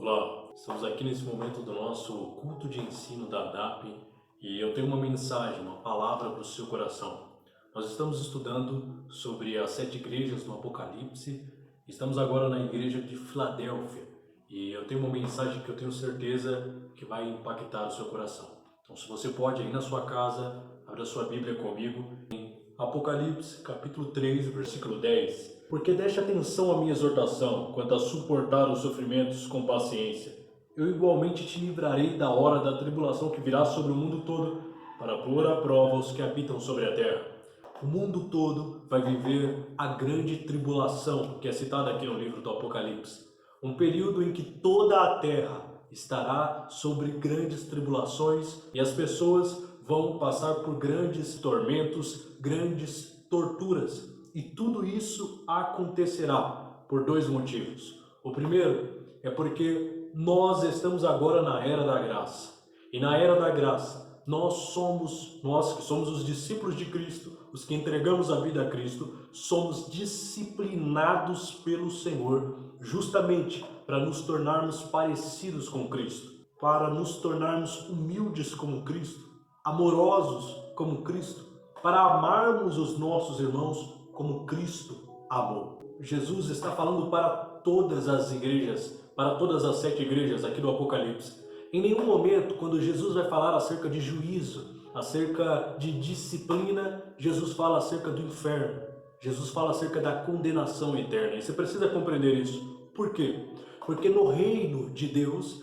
Olá, estamos aqui nesse momento do nosso culto de ensino da ADAP e eu tenho uma mensagem, uma palavra para o seu coração. Nós estamos estudando sobre as 7 igrejas do Apocalipse, estamos agora na igreja de Filadélfia e eu tenho uma mensagem que eu tenho certeza que vai impactar o seu coração. Então, se você pode, aí na sua casa, abra sua Bíblia comigo em Apocalipse, capítulo 3, versículo 10. Porque deste atenção à minha exortação, quanto a suportar os sofrimentos com paciência. Eu igualmente te livrarei da hora da tribulação que virá sobre o mundo todo, para pôr à prova os que habitam sobre a terra. O mundo todo vai viver a grande tribulação, que é citada aqui no livro do Apocalipse. Um período em que toda a terra estará sobre grandes tribulações e as pessoas vão passar por grandes tormentos, grandes torturas. E tudo isso acontecerá por 2 motivos. O primeiro é porque nós estamos agora na era da graça. E na era da graça, nós que somos os discípulos de Cristo, os que entregamos a vida a Cristo, somos disciplinados pelo Senhor, justamente para nos tornarmos parecidos com Cristo, para nos tornarmos humildes como Cristo, amorosos como Cristo, para amarmos os nossos irmãos como Cristo amou. Jesus está falando para todas as igrejas, para todas as 7 igrejas aqui do Apocalipse. Em nenhum momento, quando Jesus vai falar acerca de juízo, acerca de disciplina, Jesus fala acerca do inferno. Jesus fala acerca da condenação eterna. E você precisa compreender isso. Por quê? Porque no reino de Deus,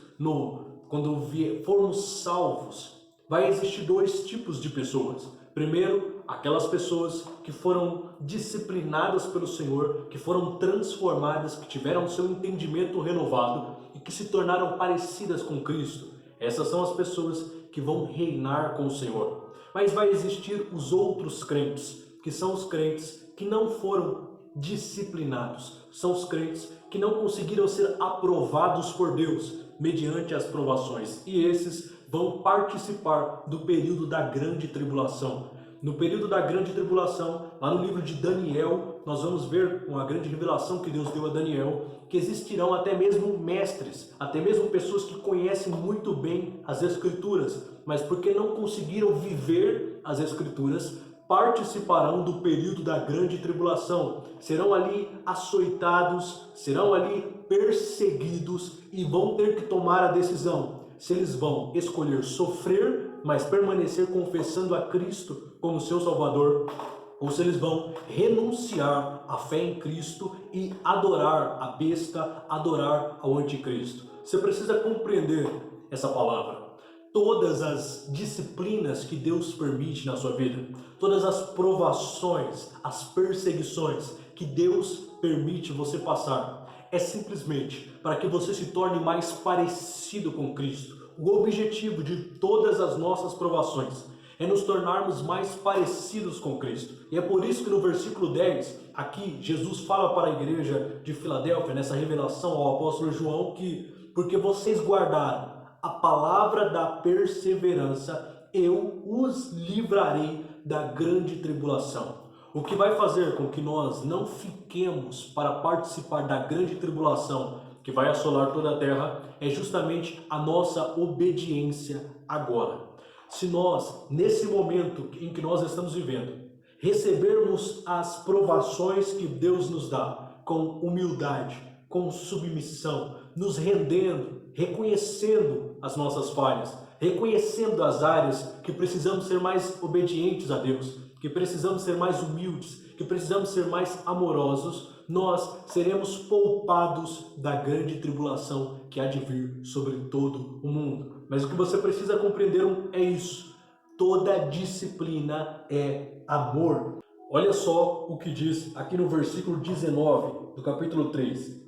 quando formos salvos, vai existir 2 tipos de pessoas. Primeiro, aquelas pessoas que foram disciplinadas pelo Senhor, que foram transformadas, que tiveram seu entendimento renovado e que se tornaram parecidas com Cristo. Essas são as pessoas que vão reinar com o Senhor. Mas vai existir os outros crentes, que são os crentes que não foram disciplinados. São os crentes que não conseguiram ser aprovados por Deus mediante as provações. E esses vão participar do período da grande tribulação. No período da grande tribulação, lá no livro de Daniel, nós vamos ver uma grande revelação que Deus deu a Daniel, que existirão até mesmo mestres, até mesmo pessoas que conhecem muito bem as Escrituras, mas porque não conseguiram viver as Escrituras, participarão do período da grande tribulação. Serão ali açoitados, serão ali perseguidos e vão ter que tomar a decisão se eles vão escolher sofrer, mas permanecer confessando a Cristo como seu Salvador, ou se eles vão renunciar à fé em Cristo e adorar a besta, adorar ao anticristo. Você precisa compreender essa palavra. Todas as disciplinas que Deus permite na sua vida, todas as provações, as perseguições que Deus permite você passar, é simplesmente para que você se torne mais parecido com Cristo. O objetivo de todas as nossas provações é nos tornarmos mais parecidos com Cristo. E é por isso que no versículo 10, aqui, Jesus fala para a igreja de Filadélfia, nessa revelação ao apóstolo João, que porque vocês guardaram a palavra da perseverança, eu os livrarei da grande tribulação. O que vai fazer com que nós não fiquemos para participar da grande tribulação que vai assolar toda a terra é justamente a nossa obediência agora. Se nós, nesse momento em que nós estamos vivendo, recebermos as provações que Deus nos dá com humildade, com submissão, nos rendendo, reconhecendo as nossas falhas, reconhecendo as áreas que precisamos ser mais obedientes a Deus, que precisamos ser mais humildes, que precisamos ser mais amorosos, nós seremos poupados da grande tribulação que há de vir sobre todo o mundo. Mas o que você precisa compreender é isso. Toda disciplina é amor. Olha só o que diz aqui no versículo 19 do capítulo 3.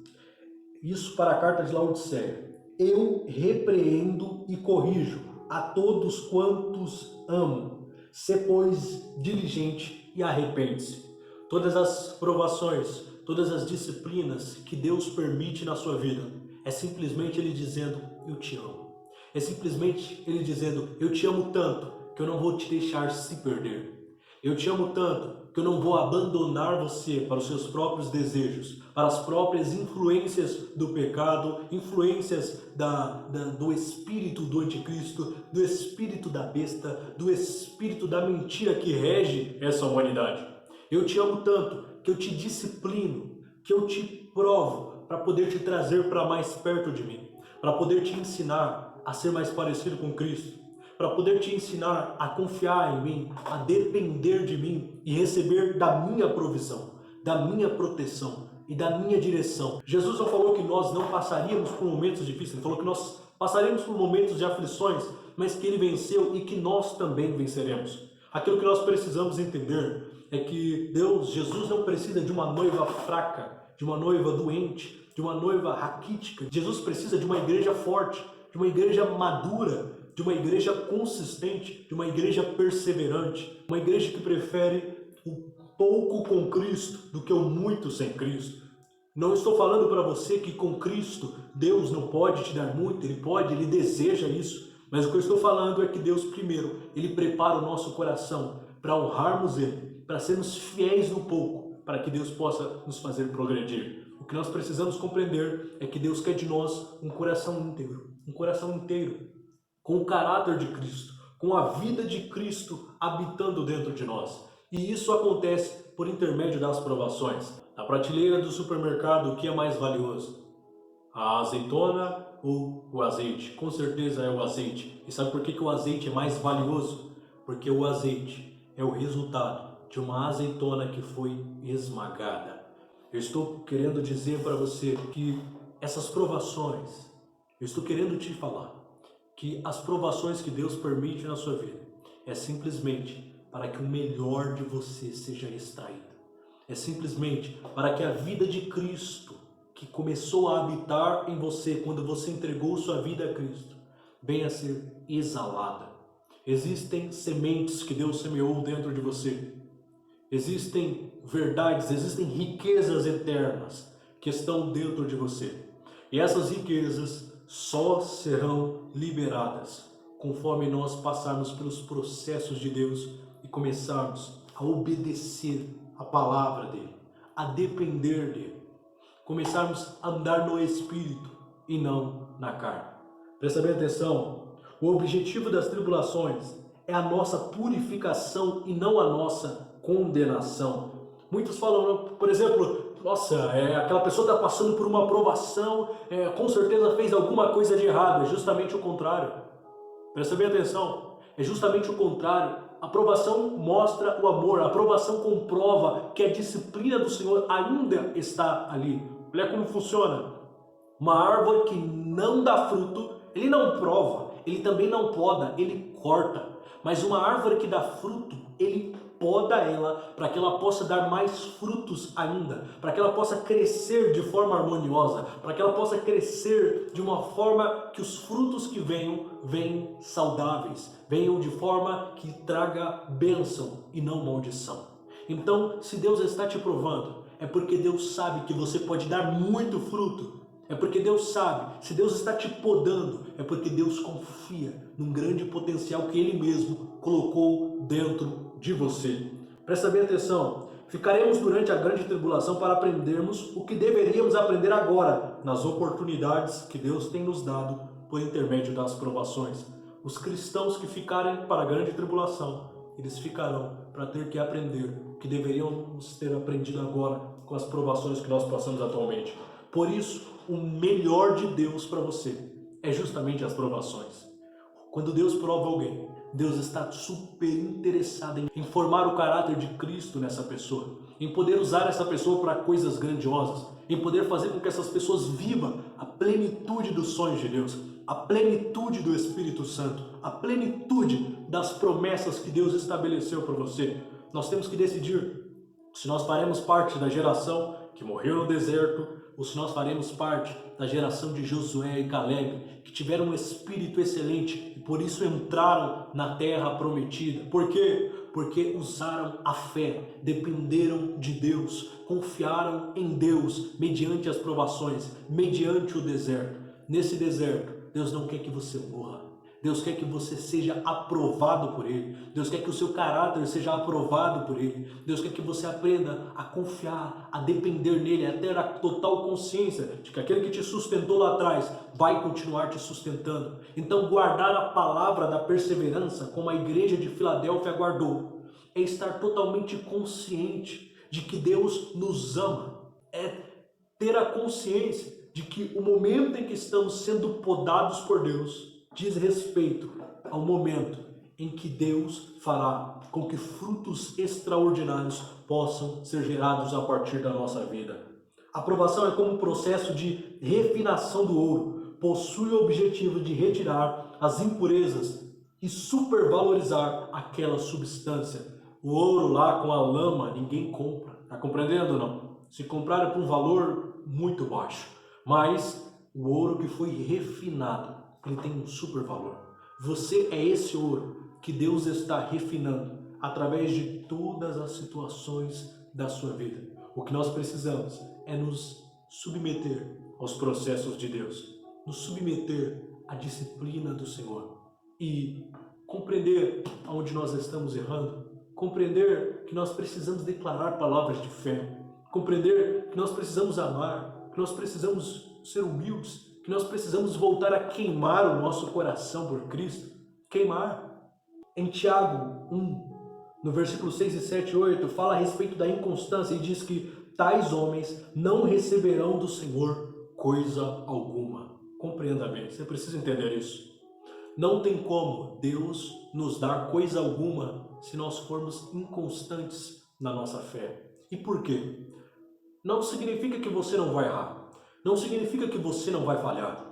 Isso para a carta de Laodiceia. Eu repreendo e corrijo a todos quantos amo. Sê, pois, diligente e arrepende-se. Todas as provações, todas as disciplinas que Deus permite na sua vida, é simplesmente Ele dizendo, eu te amo. É simplesmente Ele dizendo, eu te amo tanto que eu não vou te deixar se perder. Eu te amo tanto que eu não vou abandonar você para os seus próprios desejos, para as próprias influências do pecado, influências do espírito do anticristo, do espírito da besta, do espírito da mentira que rege essa humanidade. Eu te amo tanto que eu te disciplino, que eu te provo para poder te trazer para mais perto de mim, para poder te ensinar a ser mais parecido com Cristo, para poder te ensinar a confiar em mim, a depender de mim e receber da minha provisão, da minha proteção e da minha direção. Jesus não falou que nós não passaríamos por momentos difíceis, ele falou que nós passaríamos por momentos de aflições, mas que ele venceu e que nós também venceremos. Aquilo que nós precisamos entender é que Jesus não precisa de uma noiva fraca, de uma noiva doente, de uma noiva raquítica. Jesus precisa de uma igreja forte, de uma igreja madura, de uma igreja consistente, de uma igreja perseverante, uma igreja que prefere o pouco com Cristo do que o muito sem Cristo. Não estou falando para você que com Cristo Deus não pode te dar muito, Ele pode, Ele deseja isso, mas o que eu estou falando é que Deus primeiro, Ele prepara o nosso coração para honrarmos Ele, para sermos fiéis no pouco, para que Deus possa nos fazer progredir. O que nós precisamos compreender é que Deus quer de nós um coração inteiro, com o caráter de Cristo, com a vida de Cristo habitando dentro de nós. E isso acontece por intermédio das provações. Na prateleira do supermercado, o que é mais valioso? A azeitona ou o azeite? Com certeza é o azeite. E sabe por que o azeite é mais valioso? Porque o azeite é o resultado de uma azeitona que foi esmagada. Eu estou querendo dizer para você que essas provações, eu estou querendo te falar, que as provações que Deus permite na sua vida é simplesmente para que o melhor de você seja extraído. É simplesmente para que a vida de Cristo, que começou a habitar em você quando você entregou sua vida a Cristo, venha a ser exalada. Existem sementes que Deus semeou dentro de você. Existem verdades, existem riquezas eternas que estão dentro de você. E essas riquezas só serão liberadas conforme nós passarmos pelos processos de Deus e começarmos a obedecer a palavra dele, a depender dele, começarmos a andar no Espírito e não na carne. Presta bem atenção, o objetivo das tribulações é a nossa purificação e não a nossa condenação. Muitos falam, por exemplo, nossa, aquela pessoa está passando por uma provação, com certeza fez alguma coisa de errado. É justamente o contrário. Presta bem atenção, é justamente o contrário. A provação mostra o amor, a provação comprova que a disciplina do Senhor ainda está ali. Olha como funciona. Uma árvore que não dá fruto, ele não prova, ele também não poda, ele corta. Mas uma árvore que dá fruto, ele poda ela para que ela possa dar mais frutos ainda, para que ela possa crescer de forma harmoniosa, para que ela possa crescer de uma forma que os frutos que venham saudáveis, venham de forma que traga bênção e não maldição. Então, se Deus está te provando, é porque Deus sabe que você pode dar muito fruto. É porque Deus sabe, se Deus está te podando, é porque Deus confia num grande potencial que Ele mesmo colocou dentro de você. Presta bem atenção, ficaremos durante a grande tribulação para aprendermos o que deveríamos aprender agora, nas oportunidades que Deus tem nos dado por intermédio das provações. Os cristãos que ficarem para a grande tribulação, eles ficarão para ter que aprender o que deveríamos ter aprendido agora com as provações que nós passamos atualmente. Por isso, o melhor de Deus para você é justamente as provações. Quando Deus prova alguém, Deus está super interessado em formar o caráter de Cristo nessa pessoa, em poder usar essa pessoa para coisas grandiosas, em poder fazer com que essas pessoas vivam a plenitude dos sonhos de Deus, a plenitude do Espírito Santo, a plenitude das promessas que Deus estabeleceu para você. Nós temos que decidir se nós faremos parte da geração que morreu no deserto, ou se nós faremos parte da geração de Josué e Caleb, que tiveram um espírito excelente e por isso entraram na terra prometida. Por quê? Porque usaram a fé, dependeram de Deus, confiaram em Deus mediante as provações, mediante o deserto. Nesse deserto, Deus não quer que você morra. Deus quer que você seja aprovado por Ele. Deus quer que o seu caráter seja aprovado por Ele. Deus quer que você aprenda a confiar, a depender nele, a ter a total consciência de que aquele que te sustentou lá atrás vai continuar te sustentando. Então, guardar a palavra da perseverança, como a igreja de Filadélfia guardou, é estar totalmente consciente de que Deus nos ama. É ter a consciência de que o momento em que estamos sendo podados por Deus diz respeito ao momento em que Deus fará com que frutos extraordinários possam ser gerados a partir da nossa vida. A aprovação é como um processo de refinação do ouro, possui o objetivo de retirar as impurezas e supervalorizar aquela substância. O ouro lá com a lama ninguém compra, está compreendendo ou não? Se comprar é por um valor muito baixo, mas o ouro que foi refinado, ele tem um super valor. Você é esse ouro que Deus está refinando através de todas as situações da sua vida. O que nós precisamos é nos submeter aos processos de Deus, nos submeter à disciplina do Senhor e compreender aonde nós estamos errando, compreender que nós precisamos declarar palavras de fé, compreender que nós precisamos amar, que nós precisamos ser humildes, que nós precisamos voltar a queimar o nosso coração por Cristo. Queimar. Em Tiago 1, no versículo 6 e 7 e 8, fala a respeito da inconstância e diz que tais homens não receberão do Senhor coisa alguma. Compreenda bem, você precisa entender isso. Não tem como Deus nos dar coisa alguma se nós formos inconstantes na nossa fé. E por quê? Não significa que você não vai errar. Não significa que você não vai falhar,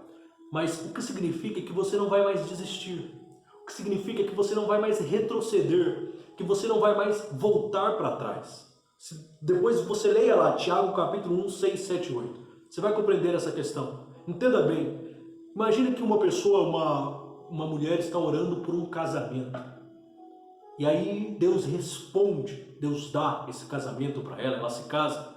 mas o que significa é que você não vai mais desistir. O que significa é que você não vai mais retroceder, que você não vai mais voltar para trás. Depois você leia lá, Tiago capítulo 1, 6, 7 e 8. Você vai compreender essa questão. Entenda bem. Imagina que uma pessoa, uma mulher está orando por um casamento. E aí Deus responde, Deus dá esse casamento para ela, ela se casa.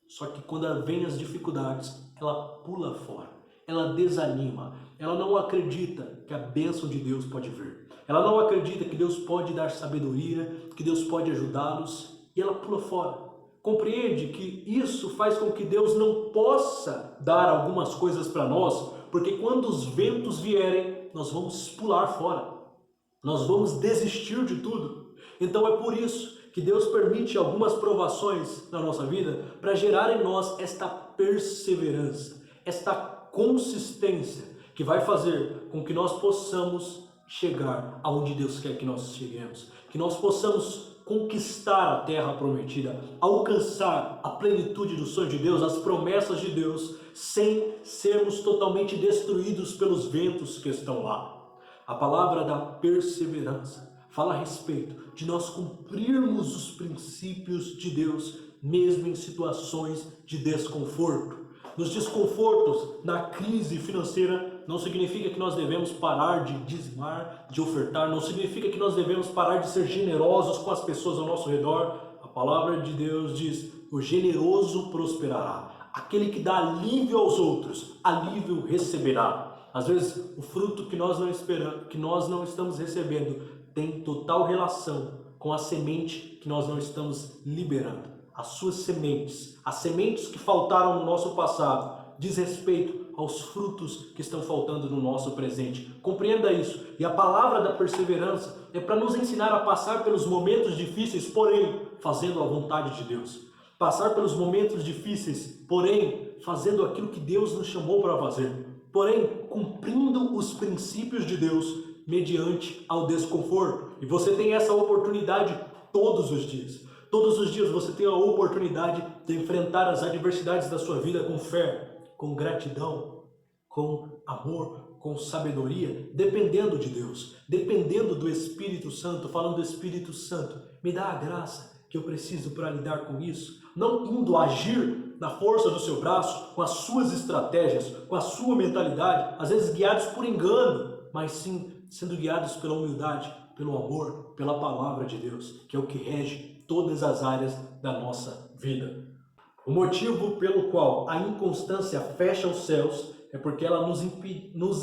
Só que quando vem as dificuldades, ela pula fora, ela desanima, ela não acredita que a bênção de Deus pode vir. Ela não acredita que Deus pode dar sabedoria, que Deus pode ajudá-los, e ela pula fora. Compreende que isso faz com que Deus não possa dar algumas coisas para nós, porque quando os ventos vierem, nós vamos pular fora, nós vamos desistir de tudo. Então é por isso que Deus permite algumas provações na nossa vida para gerar em nós esta perseverança, esta consistência que vai fazer com que nós possamos chegar aonde Deus quer que nós cheguemos, que nós possamos conquistar a terra prometida, alcançar a plenitude do sonho de Deus, as promessas de Deus, sem sermos totalmente destruídos pelos ventos que estão lá. A palavra da perseverança fala a respeito de nós cumprirmos os princípios de Deus, mesmo em situações de desconforto. Nos desconfortos, na crise financeira, não significa que nós devemos parar de dizimar, de ofertar, não significa que nós devemos parar de ser generosos com as pessoas ao nosso redor. A palavra de Deus diz: o generoso prosperará. Aquele que dá alívio aos outros, alívio receberá. Às vezes, o fruto que nós não esperamos, que nós não estamos recebendo, tem total relação com a semente que nós não estamos liberando. As suas sementes, as sementes que faltaram no nosso passado, diz respeito aos frutos que estão faltando no nosso presente. Compreenda isso. E a palavra da perseverança é para nos ensinar a passar pelos momentos difíceis, porém, fazendo a vontade de Deus. Passar pelos momentos difíceis, porém, fazendo aquilo que Deus nos chamou para fazer. Porém, cumprindo os princípios de Deus mediante ao desconforto. E você tem essa oportunidade todos os dias. Todos os dias você tem a oportunidade de enfrentar as adversidades da sua vida com fé, com gratidão, com amor, com sabedoria, dependendo de Deus, dependendo do Espírito Santo, falando do Espírito Santo, me dá a graça que eu preciso para lidar com isso, não indo agir na força do seu braço, com as suas estratégias, com a sua mentalidade, às vezes guiados por engano, mas sim sendo guiados pela humildade, pelo amor, pela palavra de Deus, que é o que rege todas as áreas da nossa vida. O motivo pelo qual a inconstância fecha os céus é porque ela nos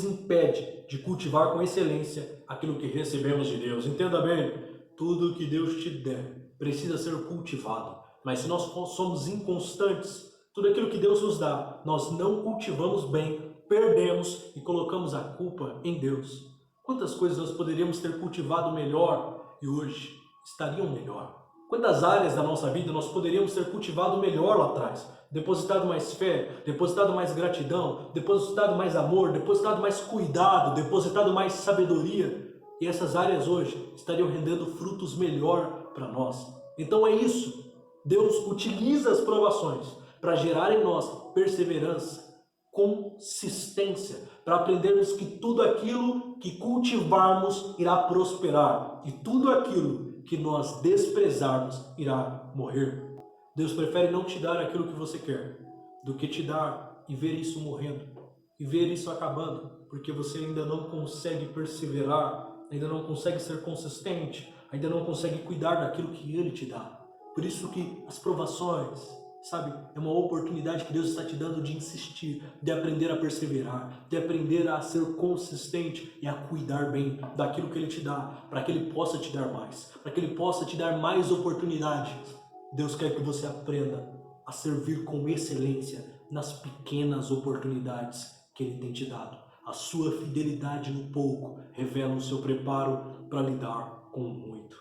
impede de cultivar com excelência aquilo que recebemos de Deus. Entenda bem, tudo que Deus te der precisa ser cultivado. Mas se nós somos inconstantes, tudo aquilo que Deus nos dá, nós não cultivamos bem, perdemos e colocamos a culpa em Deus. Quantas coisas nós poderíamos ter cultivado melhor e hoje estariam melhor? Quantas áreas da nossa vida nós poderíamos ter cultivado melhor lá atrás? Depositado mais fé, depositado mais gratidão, depositado mais amor, depositado mais cuidado, depositado mais sabedoria. E essas áreas hoje estariam rendendo frutos melhor para nós. Então é isso. Deus utiliza as provações para gerar em nós perseverança, consistência, para aprendermos que tudo aquilo que cultivarmos irá prosperar e tudo aquilo que nós desprezarmos irá morrer. Deus prefere não te dar aquilo que você quer do que te dar e ver isso morrendo e ver isso acabando, porque você ainda não consegue perseverar, ainda não consegue ser consistente, ainda não consegue cuidar daquilo que Ele te dá. Por isso que as provações, sabe, é uma oportunidade que Deus está te dando de insistir, de aprender a perseverar, de aprender a ser consistente e a cuidar bem daquilo que Ele te dá, para que Ele possa te dar mais, para que Ele possa te dar mais oportunidades. Deus quer que você aprenda a servir com excelência nas pequenas oportunidades que Ele tem te dado. A sua fidelidade no pouco revela o seu preparo para lidar com o muito.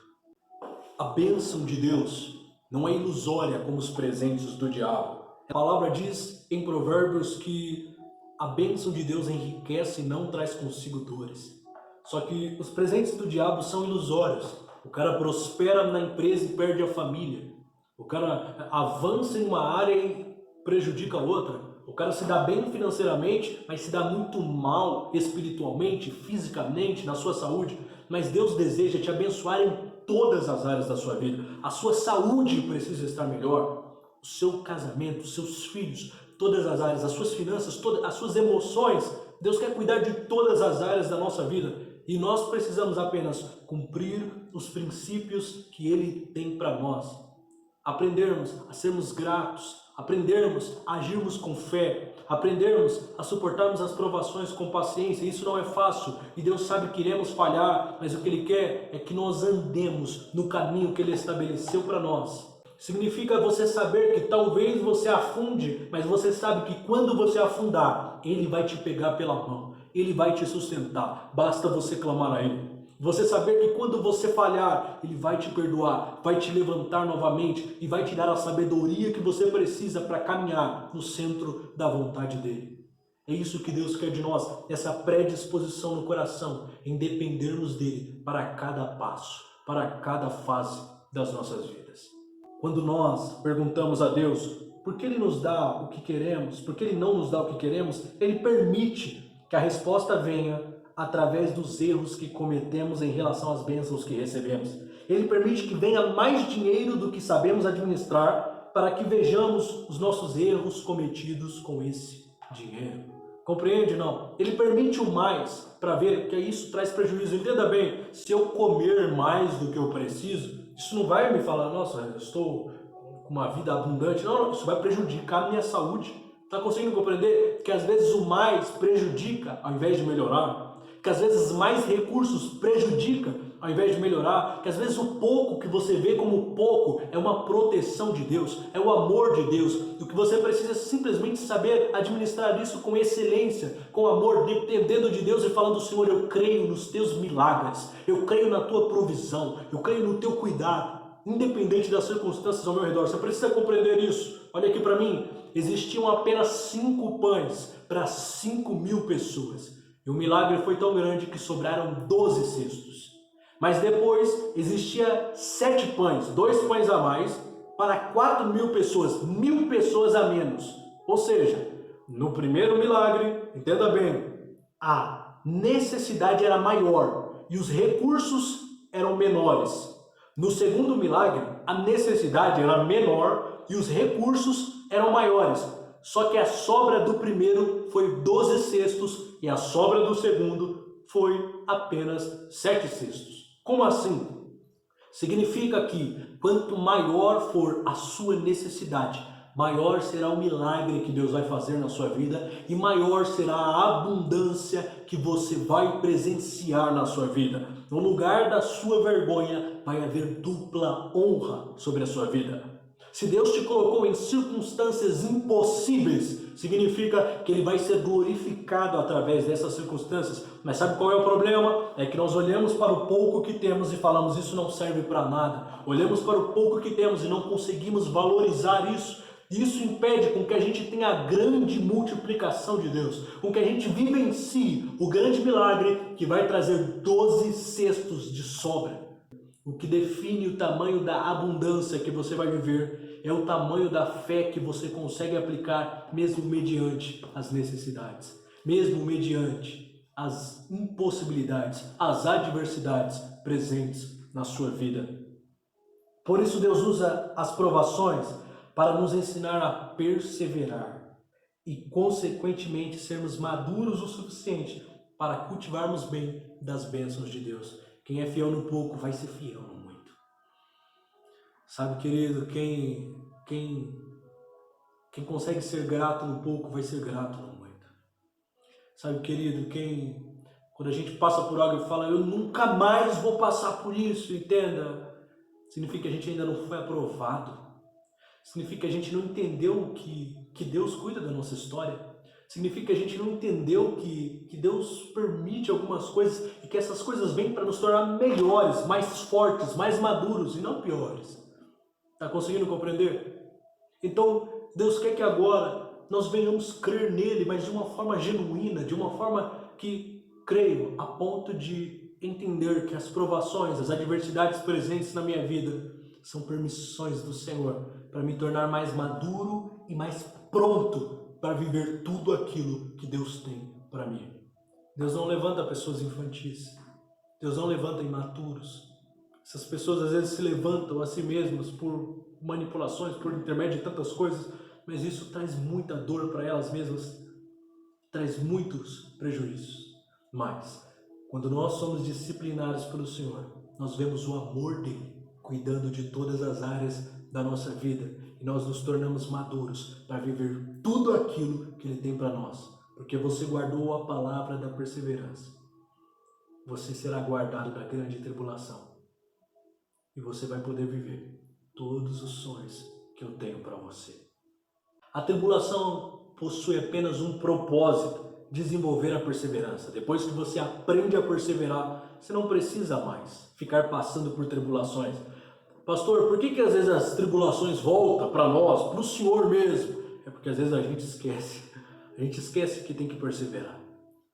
A bênção de Deus não é ilusória como os presentes do diabo. A palavra diz em Provérbios que a bênção de Deus enriquece e não traz consigo dores. Só que os presentes do diabo são ilusórios. O cara prospera na empresa e perde a família. O cara avança em uma área e prejudica a outra. O cara se dá bem financeiramente, mas se dá muito mal espiritualmente, fisicamente, na sua saúde. Mas Deus deseja te abençoar em todas as áreas da sua vida. A sua saúde precisa estar melhor. O seu casamento, os seus filhos, todas as áreas, as suas finanças, todas as suas emoções. Deus quer cuidar de todas as áreas da nossa vida. E nós precisamos apenas cumprir os princípios que Ele tem para nós. Aprendermos a sermos gratos, aprendermos a agirmos com fé, aprendermos a suportarmos as provações com paciência. Isso não é fácil e Deus sabe que iremos falhar, mas o que Ele quer é que nós andemos no caminho que Ele estabeleceu para nós. Significa você saber que talvez você afunde, mas você sabe que quando você afundar, Ele vai te pegar pela mão, Ele vai te sustentar, basta você clamar a Ele. Você saber que quando você falhar, Ele vai te perdoar, vai te levantar novamente e vai te dar a sabedoria que você precisa para caminhar no centro da vontade dEle. É isso que Deus quer de nós, essa predisposição no coração, em dependermos dEle para cada passo, para cada fase das nossas vidas. Quando nós perguntamos a Deus por que Ele nos dá o que queremos, por que Ele não nos dá o que queremos, Ele permite que a resposta venha através dos erros que cometemos em relação às bênçãos que recebemos. Ele permite que venha mais dinheiro do que sabemos administrar para que vejamos os nossos erros cometidos com esse dinheiro. Compreende, não? Ele permite o mais para ver que isso traz prejuízo. Entenda bem, se eu comer mais do que eu preciso, isso não vai me falar, nossa, eu estou com uma vida abundante. Não, isso vai prejudicar a minha saúde. Está conseguindo compreender que às vezes o mais prejudica ao invés de melhorar? Que às vezes mais recursos prejudica ao invés de melhorar, que às vezes o pouco que você vê como pouco é uma proteção de Deus, é o amor de Deus, e o que você precisa é simplesmente saber administrar isso com excelência, com amor, dependendo de Deus e falando, Senhor, eu creio nos teus milagres, eu creio na tua provisão, eu creio no teu cuidado, independente das circunstâncias ao meu redor. Você precisa compreender isso. Olha aqui para mim, existiam apenas 5 pães para 5.000 pessoas. E o milagre foi tão grande que sobraram 12 cestos. Mas depois existia 7 pães, 2 pães a mais, para 4.000 pessoas, 1.000 pessoas a menos. Ou seja, no primeiro milagre, entenda bem, a necessidade era maior e os recursos eram menores. No segundo milagre, a necessidade era menor e os recursos eram maiores. Só que a sobra do primeiro foi 12 cestos e a sobra do segundo foi apenas 7 cestos. Como assim? Significa que quanto maior for a sua necessidade, maior será o milagre que Deus vai fazer na sua vida e maior será a abundância que você vai presenciar na sua vida. No lugar da sua vergonha, vai haver dupla honra sobre a sua vida. Se Deus te colocou em circunstâncias impossíveis, significa que Ele vai ser glorificado através dessas circunstâncias. Mas sabe qual é o problema? É que nós olhamos para o pouco que temos e falamos, isso não serve para nada. Olhamos para o pouco que temos e não conseguimos valorizar isso. Isso impede com que a gente tenha a grande multiplicação de Deus, com que a gente vivencie o grande milagre que vai trazer 12 cestos de sobra. O que define o tamanho da abundância que você vai viver é o tamanho da fé que você consegue aplicar mesmo mediante as necessidades, mesmo mediante as impossibilidades, as adversidades presentes na sua vida. Por isso Deus usa as provações para nos ensinar a perseverar e, consequentemente, sermos maduros o suficiente para cultivarmos bem das bênçãos de Deus. Quem é fiel no pouco vai ser fiel no muito. Sabe, querido, quem consegue ser grato no pouco vai ser grato no muito. Sabe, querido, quando a gente passa por algo e fala, eu nunca mais vou passar por isso, entenda, significa que a gente ainda não foi aprovado. Significa que a gente não entendeu que Deus cuida da nossa história. Significa que a gente não entendeu que Deus permite algumas coisas e que essas coisas vêm para nos tornar melhores, mais fortes, mais maduros e não piores. Está conseguindo compreender? Então, Deus quer que agora nós venhamos crer nele, mas de uma forma genuína, de uma forma que creio, a ponto de entender que as provações, as adversidades presentes na minha vida são permissões do Senhor para me tornar mais maduro e mais pronto para viver tudo aquilo que Deus tem para mim. Deus não levanta pessoas infantis. Deus não levanta imaturos. Essas pessoas às vezes se levantam a si mesmas por manipulações, por intermédio de tantas coisas, mas isso traz muita dor para elas mesmas, traz muitos prejuízos. Mas, quando nós somos disciplinados pelo Senhor, nós vemos o amor dele cuidando de todas as áreas da nossa vida e nós nos tornamos maduros para viver tudo aquilo que ele tem para nós, porque você guardou a palavra da perseverança. Você será guardado da grande tribulação e você vai poder viver todos os sonhos que eu tenho para você. A tribulação possui apenas um propósito: desenvolver a perseverança. Depois que você aprende a perseverar, você não precisa mais ficar passando por tribulações. Pastor, por que às vezes as tribulações voltam para nós, para o Senhor mesmo? É porque às vezes a gente esquece. A gente esquece que tem que perseverar.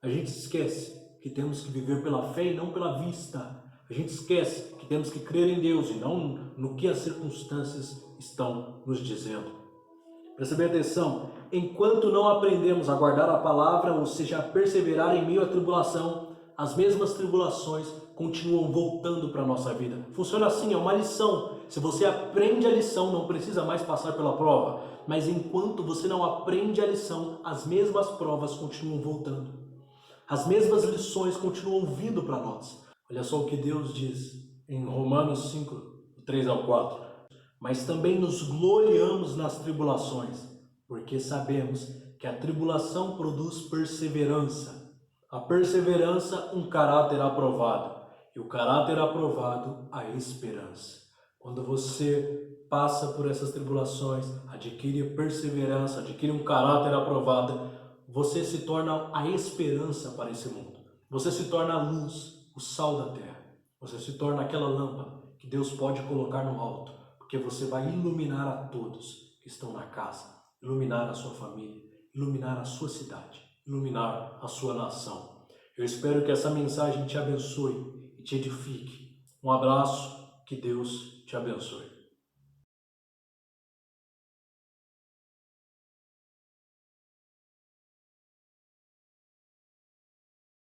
A gente esquece que temos que viver pela fé e não pela vista. A gente esquece que temos que crer em Deus e não no que as circunstâncias estão nos dizendo. Presta bem atenção. Enquanto não aprendemos a guardar a palavra, ou seja, a perseverar em meio à tribulação, as mesmas tribulações continuam voltando para a nossa vida. Funciona assim, é uma lição. Se você aprende a lição, não precisa mais passar pela prova. Mas enquanto você não aprende a lição, as mesmas provas continuam voltando. As mesmas lições continuam vindo para nós. Olha só o que Deus diz em Romanos 5, 3 ao 4. Mas também nos gloriamos nas tribulações, porque sabemos que a tribulação produz perseverança. A perseverança, um caráter aprovado. E o caráter aprovado, a esperança. Quando você passa por essas tribulações, adquire perseverança, adquire um caráter aprovado, você se torna a esperança para esse mundo. Você se torna a luz, o sal da terra. Você se torna aquela lâmpada que Deus pode colocar no alto, porque você vai iluminar a todos que estão na casa, iluminar a sua família, iluminar a sua cidade, iluminar a sua nação. Eu espero que essa mensagem te abençoe e te edifique. Um abraço, que Deus te abençoe.